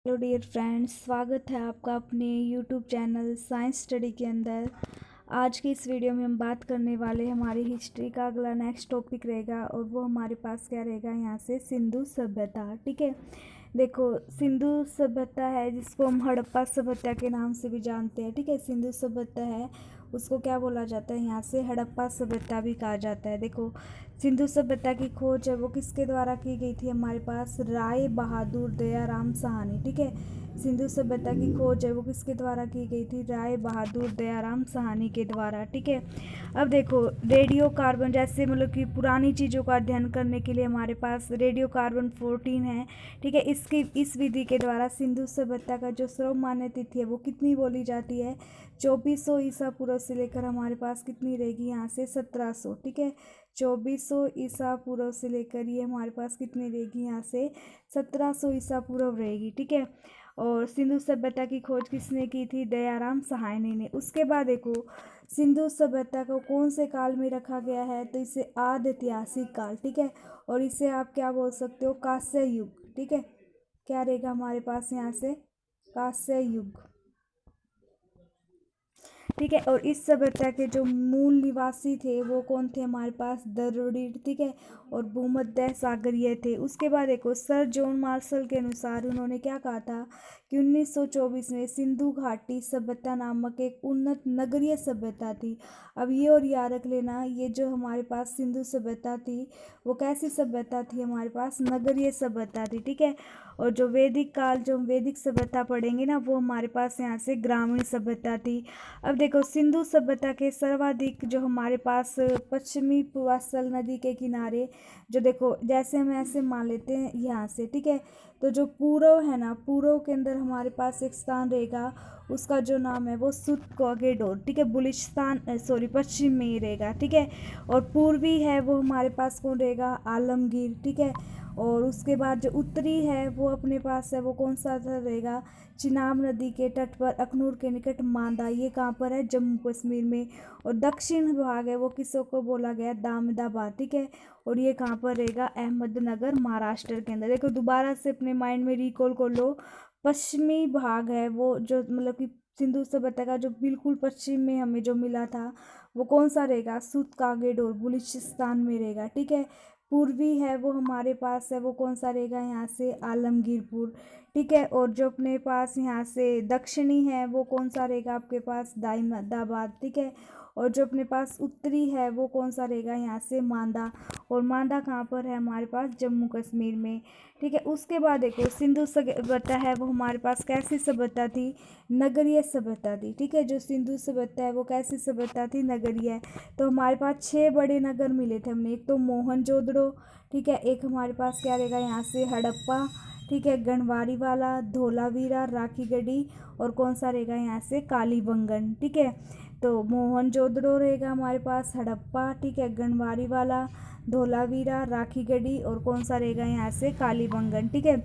Hello dear friends, स्वागत है आपका अपने यूट्यूब चैनल साइंस स्टडी के अंदर। आज की इस वीडियो में हम बात करने वाले हमारी हिस्ट्री का अगला नेक्स्ट टॉपिक रहेगा और वो हमारे पास क्या रहेगा यहाँ से सिंधु सभ्यता। ठीक है, देखो सिंधु सभ्यता है जिसको हम हड़प्पा सभ्यता के नाम से भी जानते हैं। ठीक है, सिंधु सभ्यता है उसको क्या बोला जाता है, यहाँ से हड़प्पा सभ्यता भी कहा जाता है। देखो सिंधु सभ्यता की खोज है वो किसके द्वारा की गई थी, हमारे पास राय बहादुर दयाराम साहनी। ठीक है, सिंधु सभ्यता की खोज है वो किसके द्वारा की गई थी, राय बहादुर दयाराम साहनी के द्वारा। ठीक है, अब देखो रेडियो कार्बन जैसे मतलब कि पुरानी चीज़ों का अध्ययन करने के लिए हमारे पास रेडियो कार्बन 14 है। ठीक है, इस विधि के द्वारा सिंधु सभ्यता का जो सर्वमान्य तिथि है वो कितनी बोली जाती है, 2400 ईसा पूर्व से लेकर हमारे पास कितनी रहेगी यहाँ से 1700। ठीक है, 2400 ईसा पूर्व से लेकर ये हमारे पास कितनी रहेगी यहाँ से 1700 ईसा पूर्व रहेगी। ठीक है, और सिंधु सभ्यता की खोज किसने की थी, दयाराम साहनी ने। उसके बाद देखो सिंधु सभ्यता को कौन से काल में रखा गया है, तो इसे आद्य ऐतिहासिक काल। ठीक है, और इसे आप क्या बोल सकते हो, कांस्य युग। ठीक है, क्या रहेगा हमारे पास यहाँ से कांस्य युग। ठीक है, और इस सभ्यता के जो मूल निवासी थे वो कौन थे, हमारे पास द्रविड़। ठीक है, और भूमध्य सागरीय थे। उसके बाद देखो सर जॉन मार्शल के अनुसार उन्होंने क्या कहा था कि 1924 में सिंधु घाटी सभ्यता नामक एक उन्नत नगरीय सभ्यता थी। अब ये और याद रख लेना, ये जो हमारे पास सिंधु सभ्यता थी वो कैसी सभ्यता थी, हमारे पास नगरीय सभ्यता थी। ठीक है, और जो वैदिक काल जो वैदिक सभ्यता पढ़ेंगे ना वो हमारे पास यहाँ से ग्रामीण सभ्यता थी। अब देखो सिंधु सभ्यता के सर्वाधिक जो हमारे पास पश्चिमी पूर्वांचल नदी के किनारे जो देखो जैसे हम ऐसे मान लेते हैं यहाँ से। ठीक है, तो जो पूर्व है ना, पूर्व के अंदर हमारे पास एक स्थान रहेगा, उसका जो नाम है वो सुत कोगेडोर। ठीक है, बुलिस्तान सॉरी पश्चिम में ही रहेगा। ठीक है, और पूर्वी है वो हमारे पास कौन रहेगा, आलमगीर। ठीक है, और उसके बाद जो उत्तरी है वो अपने पास है वो कौन सा रहेगा, चिनाब नदी के तट पर अखनूर के निकट मांदा। ये कहाँ पर है, जम्मू कश्मीर में। और दक्षिण भाग है वो किसों को बोला गया, दामोदाबाद। ठीक है, और ये कहाँ पर रहेगा, अहमदनगर महाराष्ट्र के अंदर। देखो दोबारा से अपने माइंड में रिकॉल कर लो, पश्चिमी भाग है वो जो मतलब कि सिंधु सभ्यता का जो बिल्कुल पश्चिम में हमें जो मिला था वो कौन सा रहेगा, सुत कागेडोर बलूचिस्तान में रहेगा। ठीक है, पूर्वी है वो हमारे पास है वो कौन सा रहेगा, यहाँ से आलमगीरपुर। ठीक है, और जो अपने पास यहाँ से दक्षिणी है वो कौन सा रहेगा आपके पास, दाइमदाबाद। ठीक है, और जो अपने पास उत्तरी है वो कौन सा रहेगा, यहाँ से मांदा। और मांदा कहाँ पर है, हमारे पास जम्मू कश्मीर में। ठीक है, उसके बाद देखो सिंधु सभ्यता है वो हमारे पास कैसी सभ्यता थी, नगरीय सभ्यता थी। ठीक है, जो सिंधु सभ्यता है वो कैसी सभ्यता थी, नगरीय। तो हमारे पास 6 बड़े नगर मिले थे हमने, एक तो मोहनजोदड़ो। ठीक है, एक हमारे पास क्या रहेगा यहाँ से हड़प्पा। ठीक है, गणवारी वाला, धोलावीरा, राखीगढ़ी, और कौन सा रहेगा यहाँ से कालीबंगन। ठीक है, तो मोहनजोदड़ो रहेगा हमारे पास, हड़प्पा। ठीक है, गणवारी वाला, धोलावीरा, राखीगढ़ी, और कौन सा रहेगा यहाँ से कालीबंगन। ठीक है,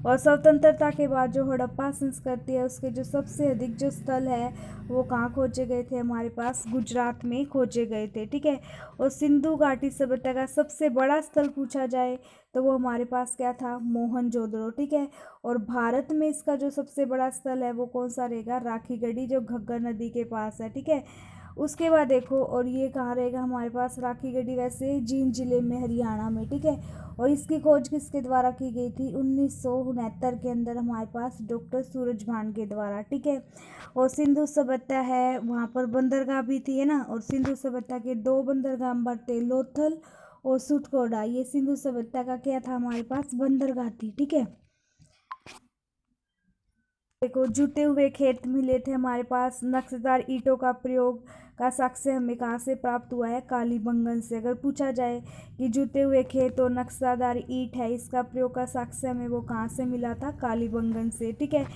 और स्वतंत्रता के बाद जो हड़प्पा संस्कृति है उसके जो सबसे अधिक जो स्थल है वो कहाँ खोजे गए थे, हमारे पास गुजरात में खोजे गए थे। ठीक है, और सिंधु घाटी सभ्यता का सबसे बड़ा स्थल पूछा जाए तो वो हमारे पास क्या था, मोहनजोदड़ो। ठीक है, और भारत में इसका जो सबसे बड़ा स्थल है वो कौन सा रहेगा, राखीगढ़ी, जो घग्गर नदी के पास है। ठीक है, उसके बाद देखो और ये कहाँ रहेगा हमारे पास, राखीगढ़ी वैसे जींद जिले में, हरियाणा में। ठीक है, और इसकी खोज किसके द्वारा की गई थी, 1969 के अंदर हमारे पास डॉक्टर सूरजभान के द्वारा। ठीक है, और सिंधु सभ्यता है वहाँ पर बंदरगाह भी थी, है ना। और सिंधु सभ्यता के 2 बंदरगाह बढ़ते, लोथल और सुटकोडा। ये सिंधु सभ्यता का क्या था, हमारे पास बंदरगाह थी। ठीक है, देखो जुटे हुए खेत मिले थे हमारे पास, नक्शेदार ईंटों का प्रयोग का साक्ष्य हमें कहाँ से प्राप्त हुआ है, कालीबंगन से। अगर पूछा जाए कि जुटे हुए खेत और नक्शेदार ईंट है इसका प्रयोग का साक्ष्य हमें वो कहाँ से मिला था, कालीबंगन से। ठीक है,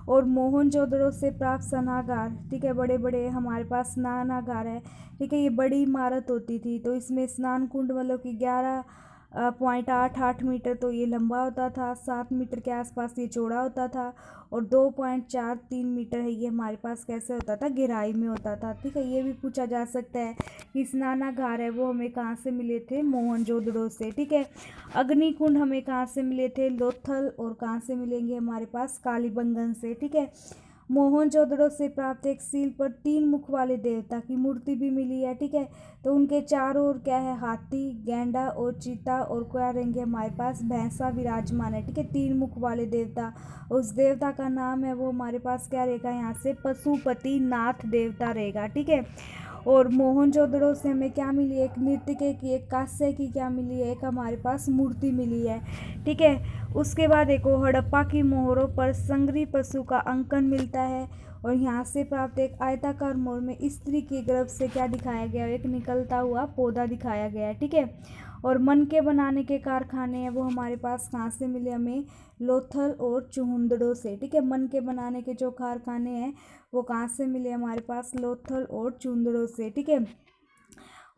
और मोहनजोदड़ो से प्राप्त स्नानागार। ठीक है, बड़े बड़े हमारे पास स्नानागार है। ठीक है, ये बड़ी इमारत होती थी तो इसमें स्नान कुंड मतलब कि 11 0.88 मीटर तो ये लंबा होता था, 7 मीटर के आसपास ये चौड़ा होता था, और 2.43 मीटर है ये हमारे पास कैसे होता था, गहराई में होता था। ठीक है, ये भी पूछा जा सकता है कि स्नानागार है वो हमें कहाँ से मिले थे, मोहनजोदड़ो से। ठीक है, अग्निकुंड हमें कहाँ से मिले थे, लोथल, और कहाँ से मिलेंगे हमारे पास, कालीबंगन से। ठीक है, मोहनजोदड़ो से प्राप्त एक सील पर 3 मुख वाले देवता की मूर्ति भी मिली है। ठीक है, तो उनके चारों ओर क्या है, हाथी, गैंडा और चीता, और क्या रहेंगे हमारे पास, भैंसा विराजमान है। ठीक है, 3 मुख वाले देवता, उस देवता का नाम है वो हमारे पास क्या रहेगा, यहाँ से पशुपति नाथ देवता रहेगा। ठीक है, और मोहनजोदड़ो से हमें क्या मिली, एक नृत्य की, एक कांस्य की क्या मिली है, एक हमारे पास मूर्ति मिली है। ठीक है, उसके बाद देखो हड़प्पा की मोहरों पर संगरी पशु का अंकन मिलता है, और यहाँ से प्राप्त एक आयताकार मोहर में स्त्री के गर्भ से क्या दिखाया गया, एक निकलता हुआ पौधा दिखाया गया है। ठीक है, और मन के बनाने के कारखाने हैं वो हमारे पास कहाँ से मिले हमें, लोथल और चुहुंदड़ो से। ठीक है, मन के बनाने के जो कारखाने हैं वो कहाँ से मिले हमारे पास, लोथल और चुहुंदड़ो से। ठीक है,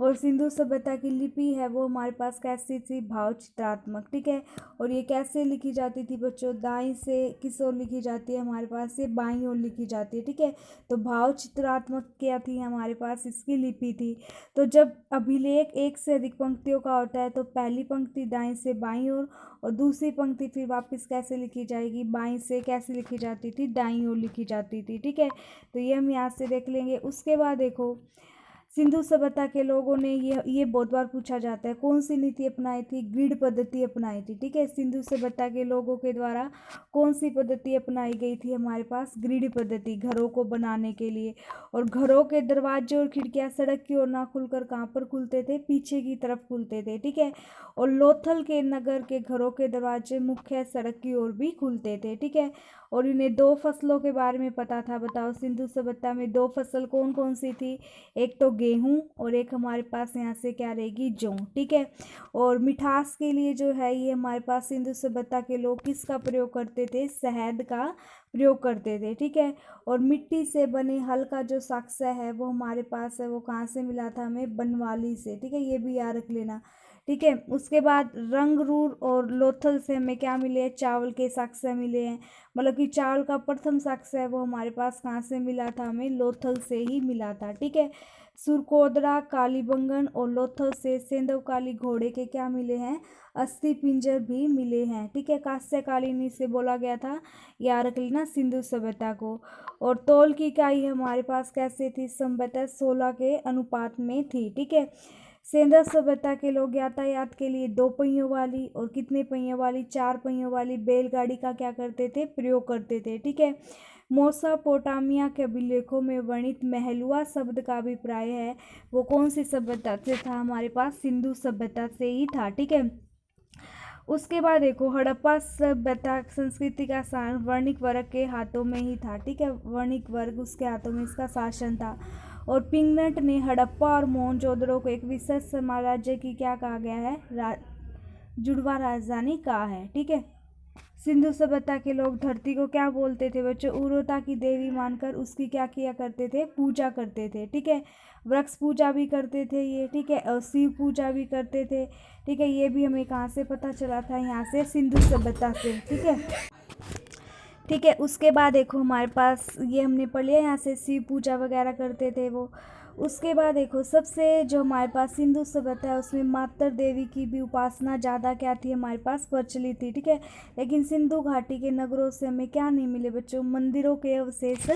और सिंधु सभ्यता की लिपि है वो हमारे पास कैसी थी, भाव चित्रात्मक। ठीक है, और ये कैसे लिखी जाती थी बच्चों, दाईं से किस ओर लिखी जाती है हमारे पास, ये बाईं ओर लिखी जाती है। ठीक है, तो भाव चित्रात्मक क्या थी हमारे पास, इसकी लिपि थी। तो जब अभिलेख एक से अधिक पंक्तियों का होता है तो पहली पंक्ति दाईं से बाईं ओर, और दूसरी पंक्ति फिर वापस कैसे लिखी जाएगी, बाईं से कैसे लिखी जाती थी, दाईं ओर लिखी जाती थी। ठीक है, तो ये हम यहाँ से देख लेंगे। उसके बाद देखो सिंधु सभ्यता के लोगों ने ये बहुत बार पूछा जाता है, कौन सी नीति अपनाई थी, ग्रिड पद्धति अपनाई थी। ठीक है, सिंधु सभ्यता के लोगों के द्वारा कौन सी पद्धति अपनाई गई थी हमारे पास, ग्रिड पद्धति, घरों को बनाने के लिए। और घरों के दरवाजे और खिड़कियां सड़क की ओर ना खुलकर कहाँ पर खुलते थे, पीछे की तरफ खुलते थे। ठीक है, और लोथल के नगर के घरों के दरवाजे मुख्य सड़क की ओर भी खुलते थे। ठीक है, और इन्हें 2 फसलों के बारे में पता था। बताओ सिंधु सभ्यता में 2 फसल कौन कौन सी थी, एक तो गेहूं, और एक हमारे पास यहाँ से क्या रहेगी, जौ। ठीक है, और मिठास के लिए जो है ये हमारे पास सिंधु सभ्यता के लोग किसका प्रयोग करते थे, शहद का प्रयोग करते थे। ठीक है, और मिट्टी से बने हल का जो साक्ष्य है वो हमारे पास है वो कहाँ से मिला था हमें, बनवाली से। ठीक है, ये भी याद रख लेना। ठीक है, उसके बाद रंगरूर और लोथल से हमें क्या मिले हैं, चावल के साक्ष्य मिले हैं। मतलब कि चावल का प्रथम साक्ष्य है वो हमारे पास कहाँ से मिला था हमें, लोथल से ही मिला था। ठीक है, सुरकोदरा, कालीबंगन और लोथल से सेंधवकाली घोड़े के क्या मिले हैं, अस्थि पिंजर भी मिले हैं। ठीक है, कांस्यकालीन से बोला गया था, याद रख लेना सिंधु सभ्यता को। और तौल की इकाई हमारे पास कैसे थी, संभवतः 16 के अनुपात में थी। ठीक है, सिंधु सभ्यता के लोग यातायात के लिए 2 पहियों वाली और कितने पहियों वाली, 4 पहियों वाली बैलगाड़ी का क्या करते थे, प्रयोग करते थे। ठीक है, मेसोपोटामिया के अभिलेखों में वर्णित महलुआ शब्द का अभिप्राय है वो कौन सी सभ्यता से था, हमारे पास सिंधु सभ्यता से ही था। ठीक है, उसके बाद देखो हड़प्पा सभ्यता संस्कृति का वर्णिक वर्ग के हाथों में ही था। ठीक है, वर्णिक वर्ग उसके हाथों में इसका शासन था। और पिंगलट ने हड़प्पा और मोहनजोदड़ो को एक विशेष साम्राज्य की क्या कहा गया है, जुड़वा राजधानी कहा है। ठीक है, सिंधु सभ्यता के लोग धरती को क्या बोलते थे बच्चों, उर्वरता की देवी मानकर उसकी क्या किया करते थे, पूजा करते थे। ठीक है, वृक्ष पूजा भी करते थे ये। ठीक है, और शिव पूजा भी करते थे। ठीक है, ये भी हमें कहाँ से पता चला था, यहाँ से सिंधु सभ्यता से। ठीक है, ठीक है, उसके बाद देखो हमारे पास ये हमने पढ़ लिया, यहाँ से शिव पूजा वगैरह करते थे वो। उसके बाद देखो सबसे जो हमारे पास सिंधु सभ्यता है उसमें मातर देवी की भी उपासना ज़्यादा क्या थी, हमारे पास प्रचलित थी। ठीक है, लेकिन सिंधु घाटी के नगरों से हमें क्या नहीं मिले बच्चों, मंदिरों के अवशेष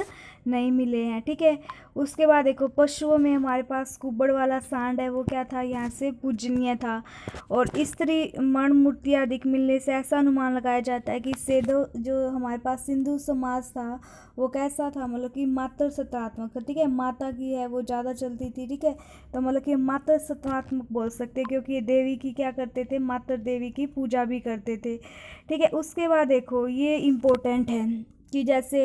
नहीं मिले हैं। ठीक है, उसके बाद देखो पशुओं में हमारे पास कुब्बड़ वाला सांड है वो क्या था, यहाँ से पूजनीय था। और स्त्री मण मूर्तियाँ अधिक मिलने से ऐसा अनुमान लगाया जाता है कि सेदो जो हमारे पास सिंधु समाज था वो कैसा था, मतलब कि मात्र सत्रात्मक। ठीक है, माता की है वो ज़्यादा चलती थी। ठीक है, तो मतलब कि मात्र सत्रात्मक बोल सकते हैं क्योंकि ये देवी की क्या करते थे, मात्र देवी की पूजा भी करते थे। ठीक है, उसके बाद देखो ये इम्पोर्टेंट है कि जैसे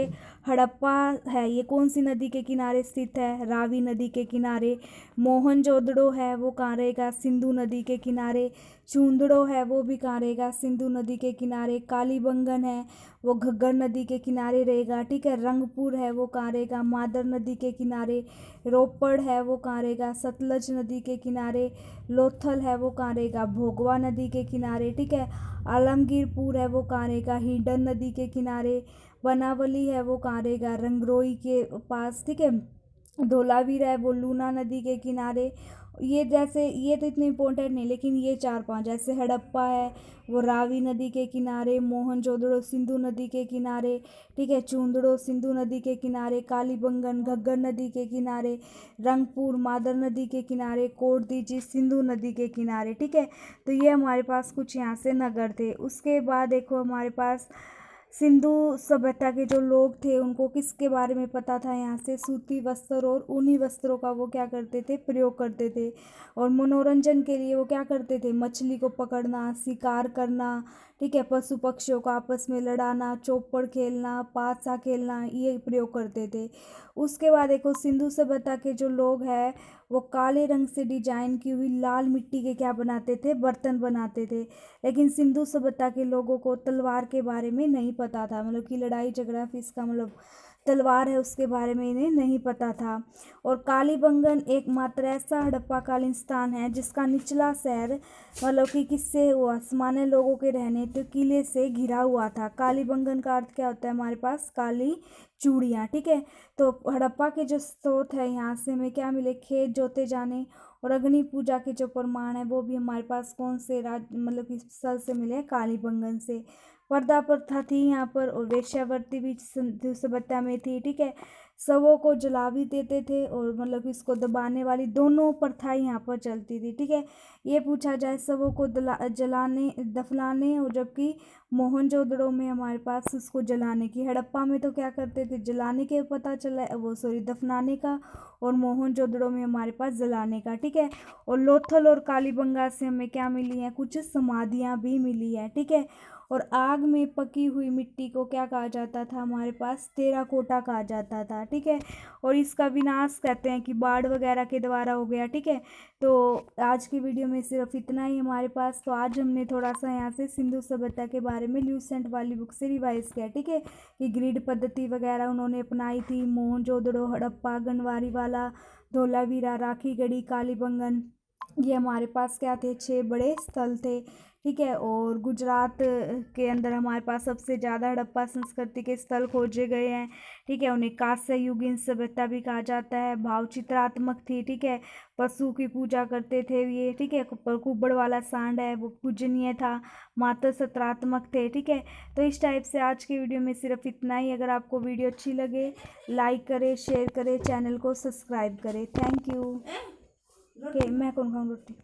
हड़प्पा है ये कौन सी नदी के किनारे स्थित है, रावी नदी के किनारे। मोहनजोदड़ो है वो कहाँ रहेगा, सिंधु नदी के किनारे। चूंदड़ो है वो भी कहाँ रहेगा, सिंधु नदी के किनारे। कालीबंगन है वो घग्गर नदी के किनारे रहेगा, ठीक है। रंगपुर है वो कहाँ रहेगा, मादर नदी के किनारे। रोपड़ है वो कहाँ रहेगा, सतलज नदी के किनारे। लोथल है वो कहाँ रहेगा, भोगवा नदी के किनारे, ठीक है। आलमगीरपुर है वो कहाँ रहेगा, हिंडन नदी के किनारे। बनावली है वो कहाँ रहेगा, रंगरोई के पास, ठीक है। धोलावीरा है वो लूना नदी के किनारे। ये जैसे ये तो इतने इम्पोर्टेंट नहीं, लेकिन ये 4-5 जैसे हड़प्पा है वो रावी नदी के किनारे। मोहनजोदड़ो सिंधु नदी के किनारे, ठीक है। चूंदड़ो सिंधु नदी के किनारे। कालीबंगन घग्गर नदी के किनारे। रंगपुर मादर नदी के किनारे। कोटदीजी सिंधु नदी के किनारे, ठीक है। तो ये हमारे पास कुछ यहाँ से नगर थे। उसके बाद देखो हमारे पास सिंधु सभ्यता के जो लोग थे उनको किसके बारे में पता था, यहाँ से सूती वस्त्र और ऊनी वस्त्रों का वो क्या करते थे, प्रयोग करते थे। और मनोरंजन के लिए वो क्या करते थे, मछली को पकड़ना, शिकार करना, ठीक है। पशु पक्षियों को आपस में लड़ाना, चौपड़ खेलना, पासा खेलना, ये प्रयोग करते थे। उसके बाद देखो सिंधु सभ्यता के जो लोग हैं वो काले रंग से डिजाइन की हुई लाल मिट्टी के क्या बनाते थे, बर्तन बनाते थे। लेकिन सिंधु सभ्यता के लोगों को तलवार के बारे में नहीं पता था, मतलब कि लड़ाई झगड़ा फिर इसका मतलब तलवार है उसके बारे में इन्हें नहीं पता था। और कालीबंगन एकमात्र ऐसा हड़प्पाकालीन स्थान है जिसका निचला शहर मतलब कि किससे हुआ, सामान्य लोगों के रहने तो किले से घिरा हुआ था। कालीबंगन का अर्थ क्या होता है हमारे पास, काली चूड़ियाँ, ठीक है। तो हड़प्पा के जो स्रोत है यहाँ से हमें क्या मिले, खेत जोते जाने और अग्नि पूजा के जो प्रमाण है वो भी हमारे पास कौन से मतलब कि स्थल से मिले, कालीबंगन से। पर्दा प्रथा थी यहाँ पर और वेश्यावृत्ति भी सिंधु सभ्यता में थी, ठीक है। शवों को जला भी देते थे और मतलब कि इसको दबाने वाली दोनों प्रथाएं यहाँ पर चलती थी, ठीक है। ये पूछा जाए शवों को जलाने दफनाने और जबकि मोहनजोदड़ो में हमारे पास उसको जलाने की। हड़प्पा में तो क्या करते थे, जलाने के पता चला वो सॉरी दफनाने का, और मोहनजोदड़ो में हमारे पास जलाने का, ठीक है। और लोथल और कालीबंगा से हमें क्या मिली है, कुछ समाधियाँ भी मिली है, ठीक है। और आग में पकी हुई मिट्टी को क्या कहा जाता था, हमारे पास टेराकोटा कहा जाता था, ठीक है। और इसका विनाश कहते हैं कि बाढ़ वगैरह के द्वारा हो गया, ठीक है। तो आज की वीडियो में सिर्फ इतना ही हमारे पास। तो आज हमने थोड़ा सा यहाँ से सिंधु सभ्यता के बारे में ल्यूसेंट वाली बुक से रिवाइज किया, ठीक है। कि ग्रिड पद्धति वगैरह उन्होंने अपनाई थी। मोहनजोदड़ो, हड़प्पा, गनवारी वाला, धोलावीरा, राखीगढ़ी, कालीबंगन, ये हमारे पास क्या थे, 6 बड़े स्थल थे, ठीक है। और गुजरात के अंदर हमारे पास सबसे ज़्यादा हड़प्पा संस्कृति के स्थल खोजे गए हैं, ठीक है। उन्हें कांस्य युगीन सभ्यता भी कहा जाता है। भाव चित्रात्मक थी, ठीक है। पशु की पूजा करते थे ये, ठीक है। कुब्बड़ वाला सांड है वो पूजनीय था। मात्र सत्रात्मक थे, ठीक है। तो इस टाइप से आज की वीडियो में सिर्फ इतना ही। अगर आपको वीडियो अच्छी लगे लाइक करें, शेयर करें, चैनल को सब्सक्राइब करें। Thank you. ओके, मैं कौन खाऊँ रोटी।